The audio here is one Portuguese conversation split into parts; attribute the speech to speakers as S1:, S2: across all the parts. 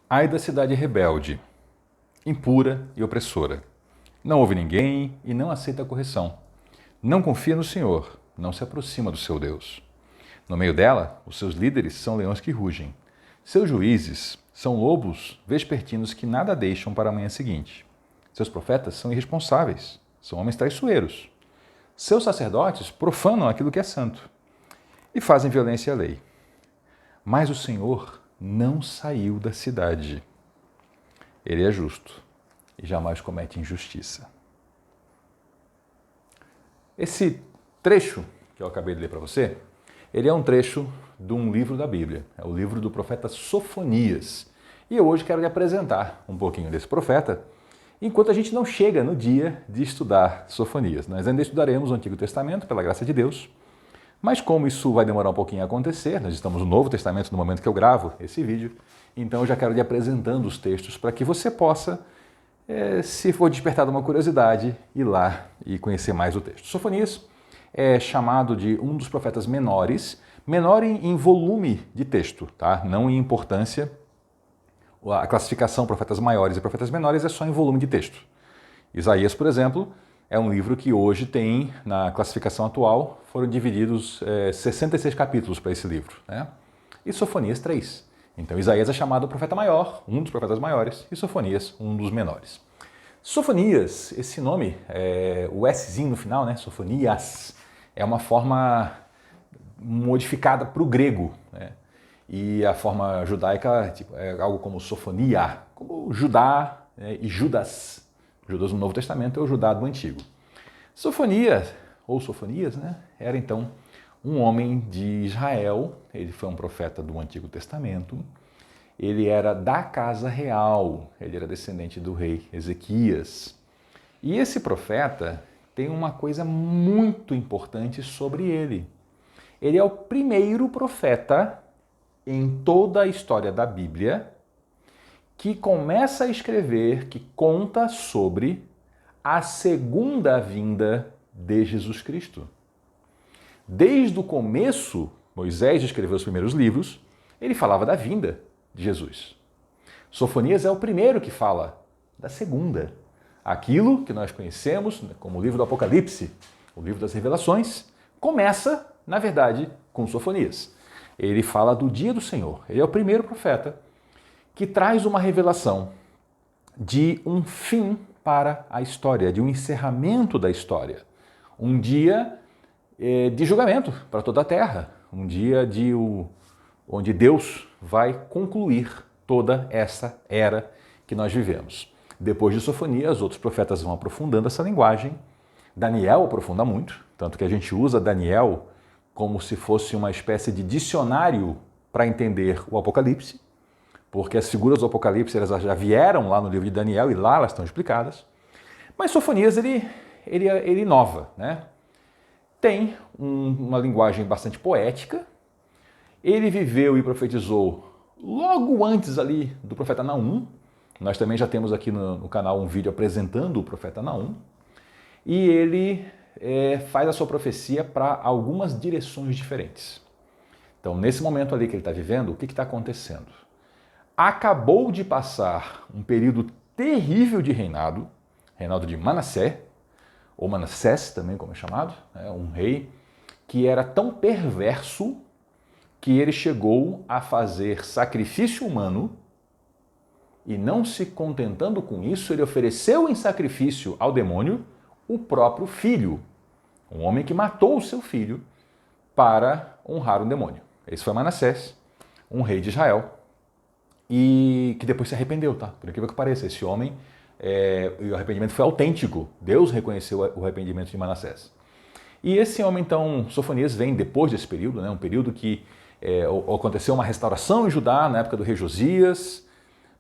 S1: Ai da cidade rebelde, impura e opressora. Não ouve ninguém e não aceita a correção. Não confia no Senhor, não se aproxima do seu Deus. No meio dela, os seus líderes são leões que rugem. Seus juízes são lobos vespertinos que nada deixam para a manhã seguinte. Seus profetas são irresponsáveis, são homens traiçoeiros. Seus sacerdotes profanam aquilo que é santo e fazem violência à lei. Mas o Senhor não saiu da cidade. Ele é justo e jamais comete injustiça. Esse trecho que eu acabei de ler para você, ele é um trecho de um livro da Bíblia, é o livro do profeta Sofonias. E eu hoje quero lhe apresentar um pouquinho desse profeta, enquanto a gente não chega no dia de estudar Sofonias. Nós ainda estudaremos o Antigo Testamento, pela graça de Deus, mas como isso vai demorar um pouquinho a acontecer, nós estamos no Novo Testamento no momento que eu gravo esse vídeo, então eu já quero lhe apresentando os textos para que você possa, se for despertada uma curiosidade, ir lá e conhecer mais o texto. Sofonias é chamado de um dos profetas menores, menor em volume de texto, tá? Não em importância. A classificação profetas maiores e profetas menores é só em volume de texto. Isaías, por exemplo, é um livro que hoje tem, na classificação atual, foram divididos 66 capítulos para esse livro, né? E Sofonias 3. Então Isaías é chamado profeta maior, um dos profetas maiores, e Sofonias, um dos menores. Sofonias, esse nome, o Szinho no final, né? Sofonias, é uma forma modificada para o grego, né? E a forma judaica é algo como Sofonia, como Judá, né? E Judas. Judas no Novo Testamento é o Judá do Antigo. Sofonias, ou Sofonias, né? Era então um homem de Israel, ele foi um profeta do Antigo Testamento, ele era da casa real, ele era descendente do rei Ezequias. E esse profeta tem uma coisa muito importante sobre ele. Ele é o primeiro profeta em toda a história da Bíblia que começa a escrever, que conta sobre a segunda vinda de Jesus Cristo. Desde o começo, Moisés escreveu os primeiros livros, ele falava da vinda de Jesus. Sofonias é o primeiro que fala da segunda. Aquilo que nós conhecemos como o livro do Apocalipse, o livro das Revelações, começa, na verdade, com Sofonias. Ele fala do dia do Senhor. Ele é o primeiro profeta que traz uma revelação de um fim para a história, de um encerramento da história. Um dia de julgamento para toda a terra. Um dia onde Deus vai concluir toda essa era que nós vivemos. Depois de Sofonias, outros profetas vão aprofundando essa linguagem. Daniel aprofunda muito, tanto que a gente usa Daniel como se fosse uma espécie de dicionário para entender o Apocalipse, porque as figuras do Apocalipse elas já vieram lá no livro de Daniel e lá elas estão explicadas. Mas Sofonias ele inova, né? Tem uma linguagem bastante poética. Ele viveu e profetizou logo antes ali do profeta Naum. Nós também já temos aqui no canal um vídeo apresentando o profeta Naum. E ele faz a sua profecia para algumas direções diferentes. Então, nesse momento ali que ele está vivendo, o que está acontecendo? Acabou de passar um período terrível de reinado de Manassés, ou Manassés também como é chamado, um rei que era tão perverso que ele chegou a fazer sacrifício humano e não se contentando com isso, ele ofereceu em sacrifício ao demônio o próprio filho, um homem que matou o seu filho para honrar um demônio. Esse foi Manassés, um rei de Israel, e que depois se arrependeu, tá? Por incrível que pareça, esse homem, o arrependimento foi autêntico. Deus reconheceu o arrependimento de Manassés. E esse homem, então, Sofonias, vem depois desse período, né? Um período que aconteceu uma restauração em Judá, na época do rei Josias,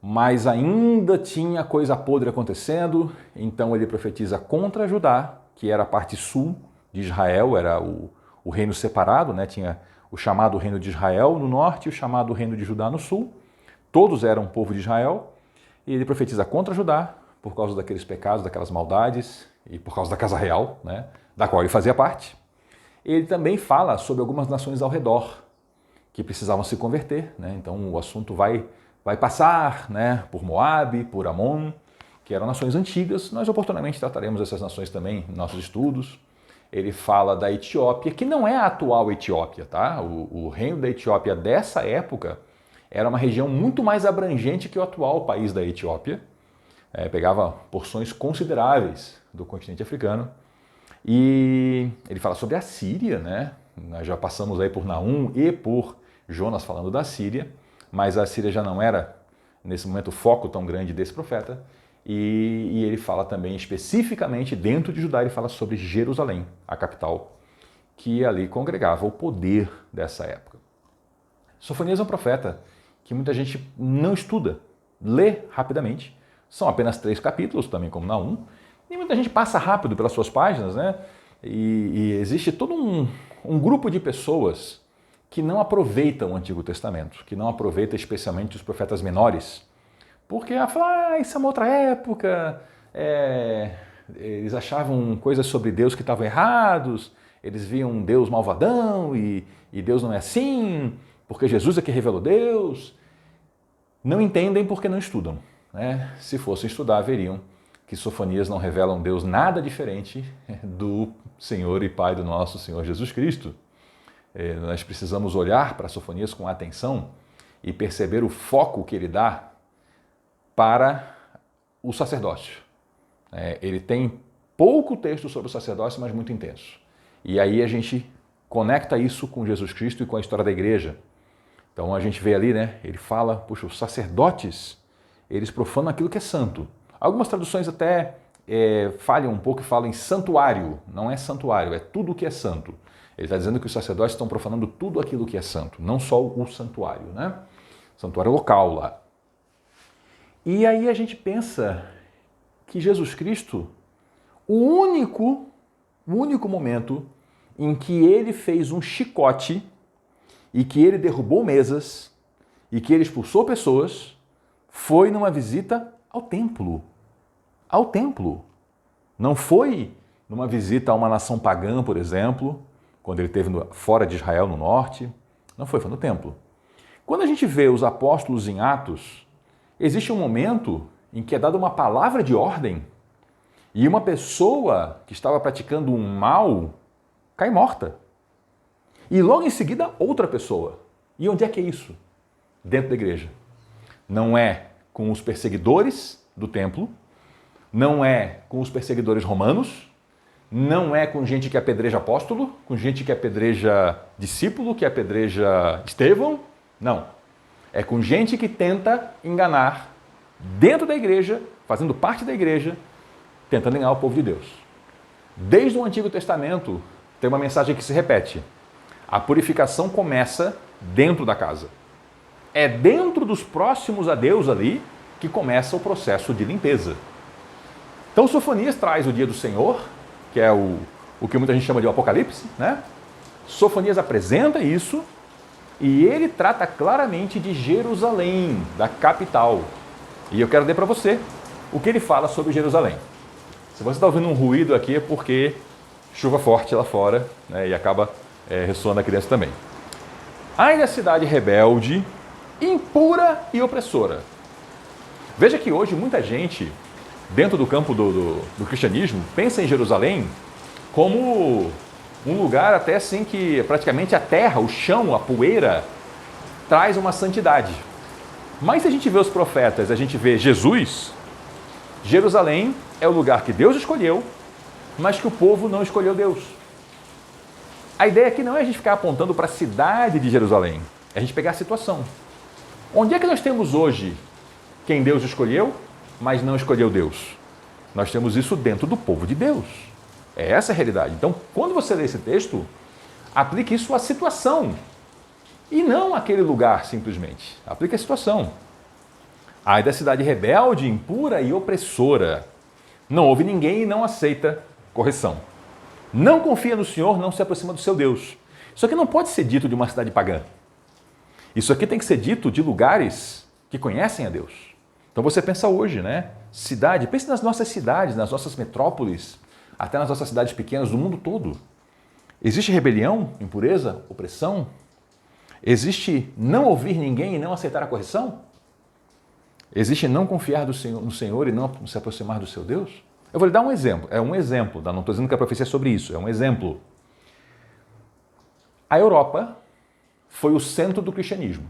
S1: mas ainda tinha coisa podre acontecendo, então ele profetiza contra Judá, que era a parte sul de Israel, era o reino separado, né? Tinha o chamado reino de Israel no norte e o chamado reino de Judá no sul. Todos eram povo de Israel, e ele profetiza contra Judá, por causa daqueles pecados, daquelas maldades, e por causa da casa real, né? Da qual ele fazia parte. Ele também fala sobre algumas nações ao redor, que precisavam se converter, né? Então o assunto vai vai passar, né, por Moabe, por Amon, que eram nações antigas. Nós oportunamente trataremos essas nações também em nossos estudos. Ele fala da Etiópia, que não é a atual Etiópia, tá? O reino da Etiópia dessa época era uma região muito mais abrangente que o atual país da Etiópia. Pegava porções consideráveis do continente africano. E ele fala sobre a Síria, né? Nós já passamos aí por Naum e por Jonas falando da Síria, mas a Síria já não era, nesse momento, o foco tão grande desse profeta. E ele fala também especificamente, dentro de Judá, ele fala sobre Jerusalém, a capital, que ali congregava o poder dessa época. Sofonias é um profeta que muita gente não estuda, lê rapidamente. São apenas 3 capítulos, também como Naum, e muita gente passa rápido pelas suas páginas, né? E existe todo um grupo de pessoas que não aproveitam o Antigo Testamento, que não aproveita especialmente os profetas menores, porque isso é uma outra época, eles achavam coisas sobre Deus que estavam errados, eles viam um Deus malvadão e Deus não é assim, porque Jesus é que revelou Deus. Não entendem porque não estudam, né? Se fossem estudar, veriam que Sofonias não revela um Deus nada diferente do Senhor e Pai do nosso Senhor Jesus Cristo. Nós precisamos olhar para Sofonias com atenção e perceber o foco que ele dá para o sacerdócio. Ele tem pouco texto sobre o sacerdócio, mas muito intenso. E aí a gente conecta isso com Jesus Cristo e com a história da igreja. Então a gente vê ali, né? Ele fala, puxa, os sacerdotes, eles profanam aquilo que é santo. Algumas traduções até falham um pouco e falam em santuário. Não é santuário, é tudo o que é santo. Ele está dizendo que os sacerdotes estão profanando tudo aquilo que é santo, não só o santuário, né? Santuário local lá. E aí a gente pensa que Jesus Cristo, o único momento em que ele fez um chicote e que ele derrubou mesas e que ele expulsou pessoas, foi numa visita ao templo. Ao templo. Não foi numa visita a uma nação pagã, por exemplo, quando ele esteve fora de Israel, no norte. Não foi no templo. Quando a gente vê os apóstolos em Atos, existe um momento em que é dada uma palavra de ordem e uma pessoa que estava praticando um mal cai morta. E logo em seguida, outra pessoa. E onde é que é isso? Dentro da igreja. Não é com os perseguidores do templo, não é com os perseguidores romanos, não é com gente que apedreja apóstolo, com gente que apedreja discípulo, que apedreja Estevão. Não. É com gente que tenta enganar dentro da igreja, fazendo parte da igreja, tentando enganar o povo de Deus. Desde o Antigo Testamento, tem uma mensagem que se repete. A purificação começa dentro da casa. É dentro dos próximos a Deus ali que começa o processo de limpeza. Então, Sofonias traz o dia do Senhor, que é o que muita gente chama de Apocalipse, né? Sofonias apresenta isso e ele trata claramente de Jerusalém, da capital. E eu quero ler para você o que ele fala sobre Jerusalém. Se você está ouvindo um ruído aqui é porque chuva forte lá fora, né, e acaba ressoando a criança também. Ai da cidade rebelde, impura e opressora. Veja que hoje muita gente, dentro do campo do cristianismo, pensa em Jerusalém como um lugar até assim que praticamente a terra, o chão, a poeira, traz uma santidade. Mas se a gente vê os profetas, a gente vê Jesus, Jerusalém é o lugar que Deus escolheu, mas que o povo não escolheu Deus. A ideia aqui não é a gente ficar apontando para a cidade de Jerusalém, é a gente pegar a situação. Onde é que nós temos hoje quem Deus escolheu, mas não escolheu Deus? Nós temos isso dentro do povo de Deus. É essa a realidade. Então, quando você lê esse texto, aplique isso à situação e não àquele lugar simplesmente. Aplique a situação. Ai da cidade rebelde, impura e opressora. Não ouve ninguém e não aceita correção. Não confia no Senhor, não se aproxima do seu Deus. Isso aqui não pode ser dito de uma cidade pagã. Isso aqui tem que ser dito de lugares que conhecem a Deus. Então você pensa hoje, né? Cidade, pense nas nossas cidades, nas nossas metrópoles, até nas nossas cidades pequenas do mundo todo. Existe rebelião, impureza, opressão? Existe não ouvir ninguém e não aceitar a correção? Existe não confiar no Senhor e não se aproximar do seu Deus? Eu vou lhe dar um exemplo. É um exemplo, tá? Não estou dizendo que a profecia é sobre isso, é um exemplo. A Europa foi o centro do cristianismo.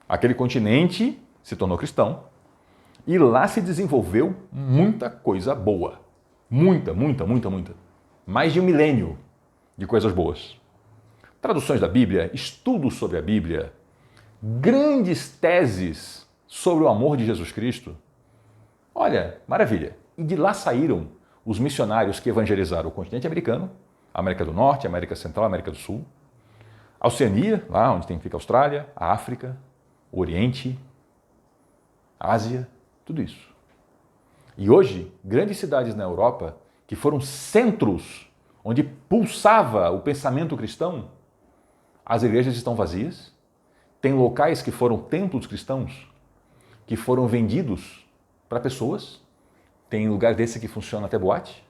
S1: Aquele continente se tornou cristão e lá se desenvolveu muita coisa boa. Muita. Mais de 1 milênio de coisas boas. Traduções da Bíblia, estudos sobre a Bíblia, grandes teses sobre o amor de Jesus Cristo. Olha, maravilha. E de lá saíram os missionários que evangelizaram o continente americano, América do Norte, América Central, América do Sul, a Oceania, lá onde fica a Austrália, a África, o Oriente, a Ásia, tudo isso. E hoje, grandes cidades na Europa, que foram centros onde pulsava o pensamento cristão, as igrejas estão vazias, tem locais que foram templos cristãos, que foram vendidos para pessoas, tem lugar desse que funciona até boate,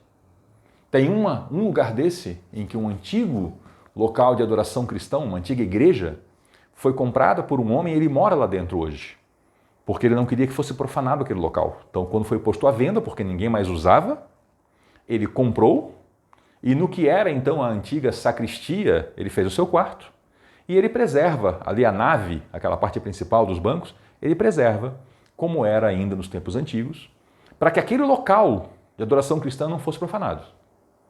S1: tem um lugar desse em que um antigo local de adoração cristão, uma antiga igreja, foi comprada por um homem e ele mora lá dentro hoje, porque ele não queria que fosse profanado aquele local. Então, quando foi posto à venda, porque ninguém mais usava, ele comprou e no que era então a antiga sacristia, ele fez o seu quarto e ele preserva ali a nave, aquela parte principal dos bancos, ele preserva como era ainda nos tempos antigos, para que aquele local de adoração cristã não fosse profanado.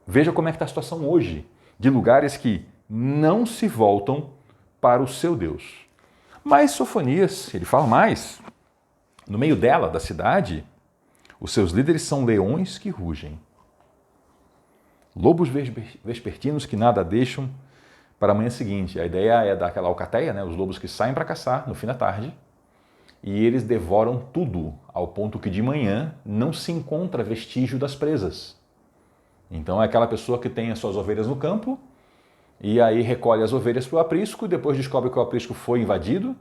S1: Veja como é que está a situação hoje, de lugares que não se voltam para o seu Deus. Mas Sofonias, ele fala mais, no meio dela, da cidade, os seus líderes são leões que rugem, lobos vespertinos que nada deixam para a manhã seguinte. A ideia é daquela alcateia, né? Os lobos que saem para caçar no fim da tarde, e eles devoram tudo, ao ponto que de manhã não se encontra vestígio das presas. Então é aquela pessoa que tem as suas ovelhas no campo, e aí recolhe as ovelhas para o aprisco, e depois descobre que o aprisco foi invadido,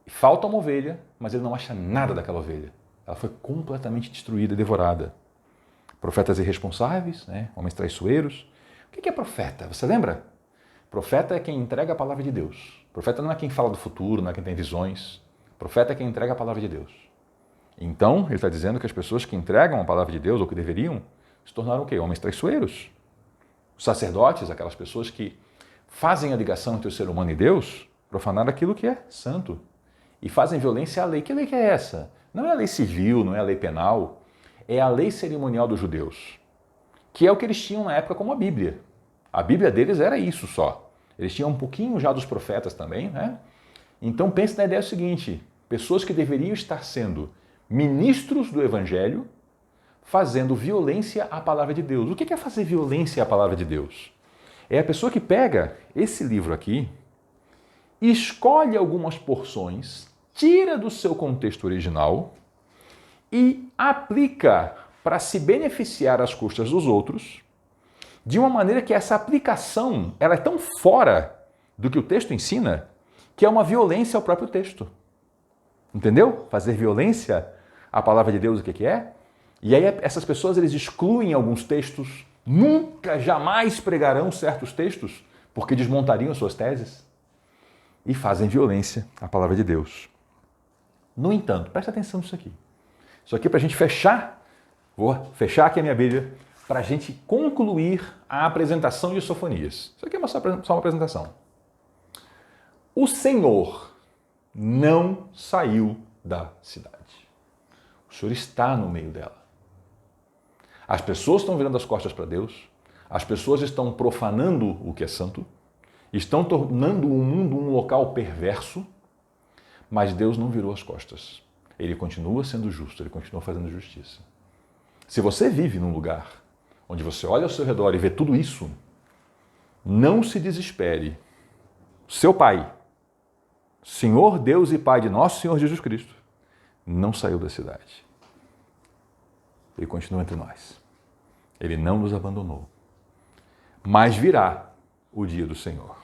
S1: e falta uma ovelha, mas ele não acha nada daquela ovelha. Ela foi completamente destruída e devorada. Profetas irresponsáveis, né? Homens traiçoeiros. O que é profeta? Você lembra? Profeta é quem entrega a palavra de Deus. Profeta não é quem fala do futuro, não é quem tem visões. Profeta é quem entrega a palavra de Deus. Então, ele está dizendo que as pessoas que entregam a palavra de Deus, ou que deveriam, se tornaram o quê? Homens traiçoeiros. Os sacerdotes, aquelas pessoas que fazem a ligação entre o ser humano e Deus, profanaram aquilo que é santo. E fazem violência à lei. Que lei que é essa? Não é a lei civil, não é a lei penal. É a lei cerimonial dos judeus, que é o que eles tinham na época como a Bíblia. A Bíblia deles era isso só. Eles tinham um pouquinho já dos profetas também, né? Então pense na ideia seguinte, pessoas que deveriam estar sendo ministros do Evangelho, fazendo violência à palavra de Deus. O que é fazer violência à palavra de Deus? É a pessoa que pega esse livro aqui, escolhe algumas porções, tira do seu contexto original e aplica para se beneficiar às custas dos outros, de uma maneira que essa aplicação ela é tão fora do que o texto ensina, que é uma violência ao próprio texto. Entendeu? Fazer violência à palavra de Deus, o que é? E aí essas pessoas eles excluem alguns textos, nunca, jamais pregarão certos textos, porque desmontariam suas teses, e fazem violência à palavra de Deus. No entanto, presta atenção nisso aqui. Isso aqui para a gente fechar, vou fechar aqui a minha Bíblia, para a gente concluir a apresentação de Sofonias. Isso aqui é só uma apresentação. O Senhor não saiu da cidade. O Senhor está no meio dela. As pessoas estão virando as costas para Deus, as pessoas estão profanando o que é santo, estão tornando o mundo um local perverso, mas Deus não virou as costas. Ele continua sendo justo, ele continua fazendo justiça. Se você vive num lugar onde você olha ao seu redor e vê tudo isso, não se desespere. Seu Pai, Senhor Deus e Pai de nosso Senhor Jesus Cristo, não saiu da cidade. Ele continua entre nós. Ele não nos abandonou. Mas virá o dia do Senhor.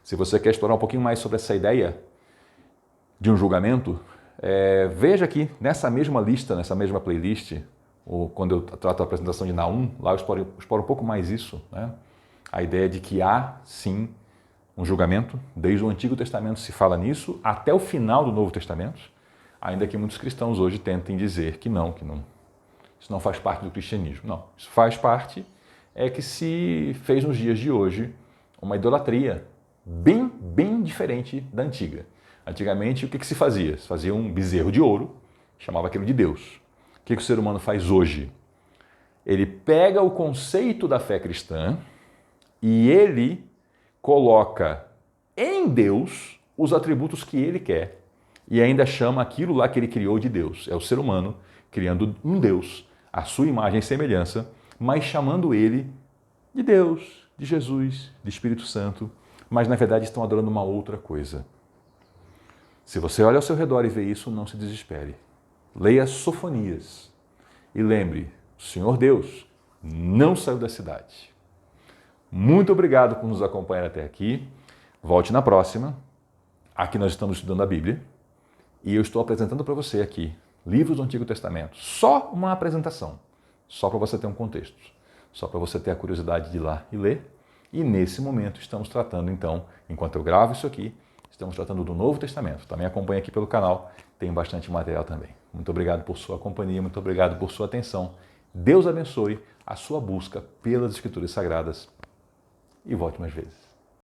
S1: Se você quer explorar um pouquinho mais sobre essa ideia de um julgamento, veja aqui, nessa mesma lista, nessa mesma playlist, quando eu trato a apresentação de Naum, lá eu exploro um pouco mais isso, né? A ideia de que há, sim, um julgamento. Desde o Antigo Testamento se fala nisso, até o final do Novo Testamento. ainda que muitos cristãos hoje tentem dizer que não, isso não faz parte do cristianismo. Não, isso faz parte, é que se fez nos dias de hoje uma idolatria bem diferente da antiga. Antigamente, o que se fazia? Se fazia um bezerro de ouro, chamava aquilo de Deus. O que o ser humano faz hoje? Ele pega o conceito da fé cristã e ele coloca em Deus os atributos que ele quer e ainda chama aquilo lá que ele criou de Deus. É o ser humano criando um Deus, a sua imagem e semelhança, mas chamando ele de Deus, de Jesus, de Espírito Santo, mas na verdade estão adorando uma outra coisa. Se você olha ao seu redor e vê isso, não se desespere. Leia Sofonias e lembre, o Senhor Deus não saiu da cidade. Muito obrigado por nos acompanhar até aqui. Volte na próxima. Aqui nós estamos estudando a Bíblia e eu estou apresentando para você aqui livros do Antigo Testamento. Só uma apresentação, só para você ter um contexto, só para você ter a curiosidade de ir lá e ler. E nesse momento estamos tratando, então, enquanto eu gravo isso aqui, estamos tratando do Novo Testamento. Também acompanhe aqui pelo canal, tem bastante material também. Muito obrigado por sua companhia, muito obrigado por sua atenção. Deus abençoe a sua busca pelas Escrituras Sagradas e volte mais vezes.